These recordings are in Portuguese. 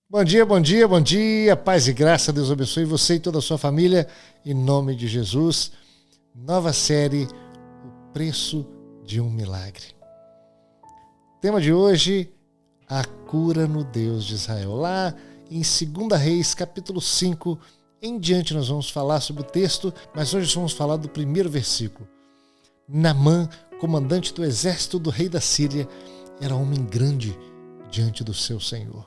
Bom dia, bom dia, bom dia. Paz e graça, Deus abençoe você e toda a sua família. Em nome de Jesus. Nova série, O Preço de um Milagre. Tema de hoje, a cura no Deus de Israel. Lá em 2 Reis, capítulo 5, em diante nós vamos falar sobre o texto, mas hoje vamos falar do primeiro versículo. Naamã, comandante do exército do rei da Síria, era homem grande diante do seu Senhor.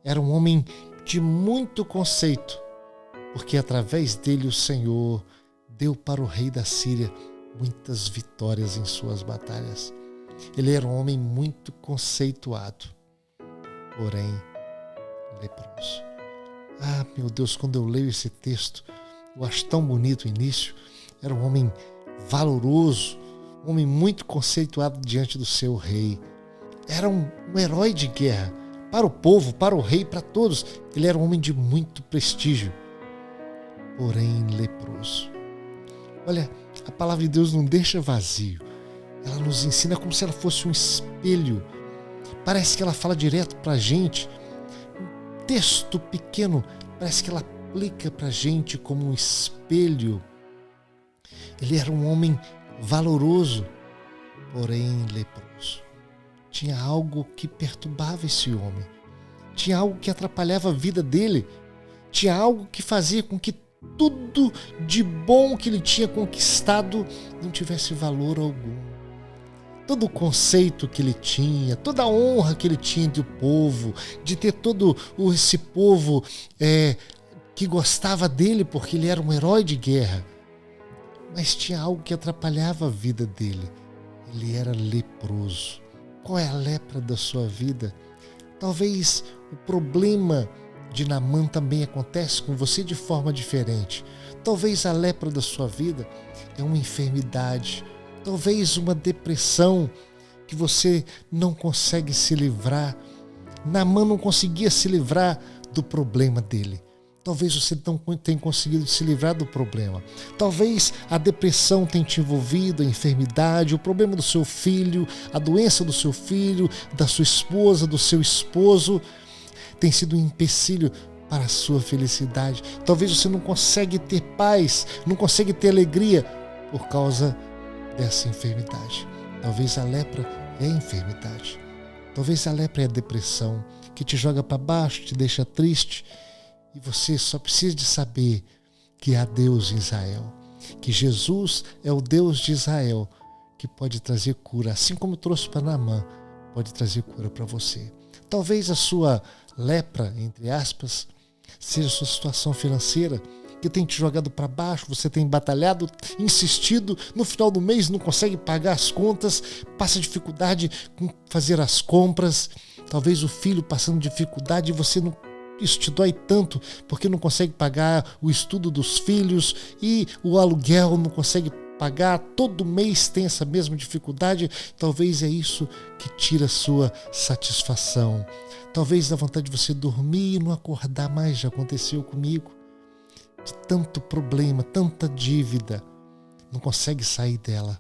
Era um homem de muito conceito, porque através dele o Senhor deu para o rei da Síria muitas vitórias em suas batalhas. Ele era um homem muito conceituado, porém leproso. Ah, meu Deus, quando eu leio esse texto, eu acho tão bonito o início. Era um homem valoroso, um homem muito conceituado diante do seu rei. Era um herói de guerra. Para o povo, para o rei, para todos, ele era um homem de muito prestígio, porém leproso. Olha, a palavra de Deus não deixa vazio. Ela nos ensina como se ela fosse um espelho. Parece que ela fala direto para a gente. Um texto pequeno, parece que ela aplica para a gente como um espelho. Ele era um homem valoroso, porém leproso. Tinha algo que perturbava esse homem. Tinha algo que atrapalhava a vida dele. Tinha algo que fazia com que tudo de bom que ele tinha conquistado não tivesse valor algum. Todo o conceito que ele tinha, toda a honra que ele tinha do povo, de ter todo esse povo que gostava dele porque ele era um herói de guerra. Mas tinha algo que atrapalhava a vida dele. Ele era leproso. Qual é a lepra da sua vida? Talvez o problema de Naamã também acontece com você de forma diferente. Talvez a lepra da sua vida é uma enfermidade. Talvez uma depressão que você não consegue se livrar. Naamã não conseguia se livrar do problema dele. Talvez você não tenha conseguido se livrar do problema. Talvez a depressão tenha te envolvido, a enfermidade, o problema do seu filho, a doença do seu filho, da sua esposa, do seu esposo, tem sido um empecilho para a sua felicidade. Talvez você não consegue ter paz, não consegue ter alegria por causa dessa enfermidade. Talvez a lepra é a enfermidade. Talvez a lepra é a depressão que te joga para baixo, te deixa triste. E você só precisa de saber que há Deus em Israel, que Jesus é o Deus de Israel, que pode trazer cura, assim como trouxe para Naamã, pode trazer cura para você. Talvez a sua lepra, entre aspas, seja a sua situação financeira, que tem te jogado para baixo, você tem batalhado, insistido, no final do mês não consegue pagar as contas, passa dificuldade com fazer as compras, talvez o filho passando dificuldade e você não. Isso te dói tanto porque não consegue pagar o estudo dos filhos e o aluguel não consegue pagar, todo mês tem essa mesma dificuldade. Talvez é isso que tira a sua satisfação. Talvez dá vontade de você dormir e não acordar mais, já aconteceu comigo. De tanto problema, tanta dívida, não consegue sair dela.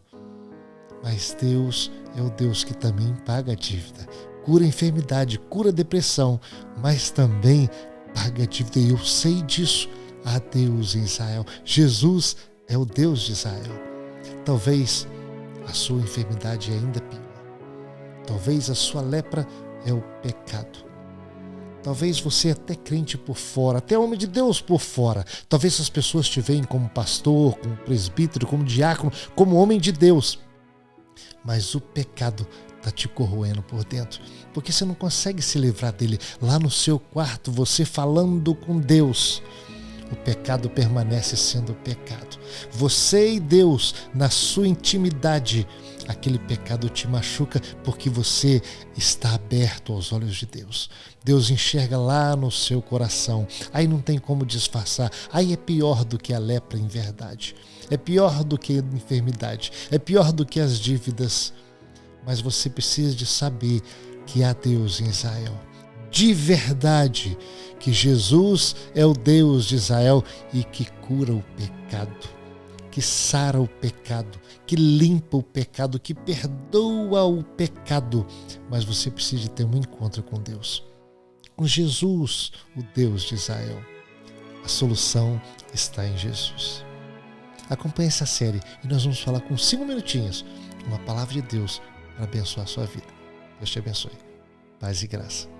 Mas Deus é o Deus que também paga a dívida. Cura a enfermidade, cura a depressão, mas também paga a dívida. E eu sei disso. Há Deus em Israel. Jesus é o Deus de Israel. Talvez a sua enfermidade é ainda pior. Talvez a sua lepra é o pecado. Talvez você é até crente por fora, até homem de Deus por fora. Talvez as pessoas te veem como pastor, como presbítero, como diácono, como homem de Deus. Mas o pecado está te corroendo por dentro, porque você não consegue se livrar dele. Lá no seu quarto, você falando com Deus, o pecado permanece sendo pecado. Você e Deus, na sua intimidade, aquele pecado te machuca porque você está aberto aos olhos de Deus. Deus enxerga lá no seu coração. Aí não tem como disfarçar. Aí é pior do que a lepra em verdade. É pior do que a enfermidade. É pior do que as dívidas. Mas você precisa de saber que há Deus em Israel. De verdade, que Jesus é o Deus de Israel e que cura o pecado, que sara o pecado, que limpa o pecado, que perdoa o pecado. Mas você precisa de ter um encontro com Deus. com Jesus, o Deus de Israel. A solução está em Jesus. Acompanhe essa série e nós vamos falar com 5 minutinhos uma palavra de Deus para abençoar a sua vida. Deus te abençoe. Paz e graça.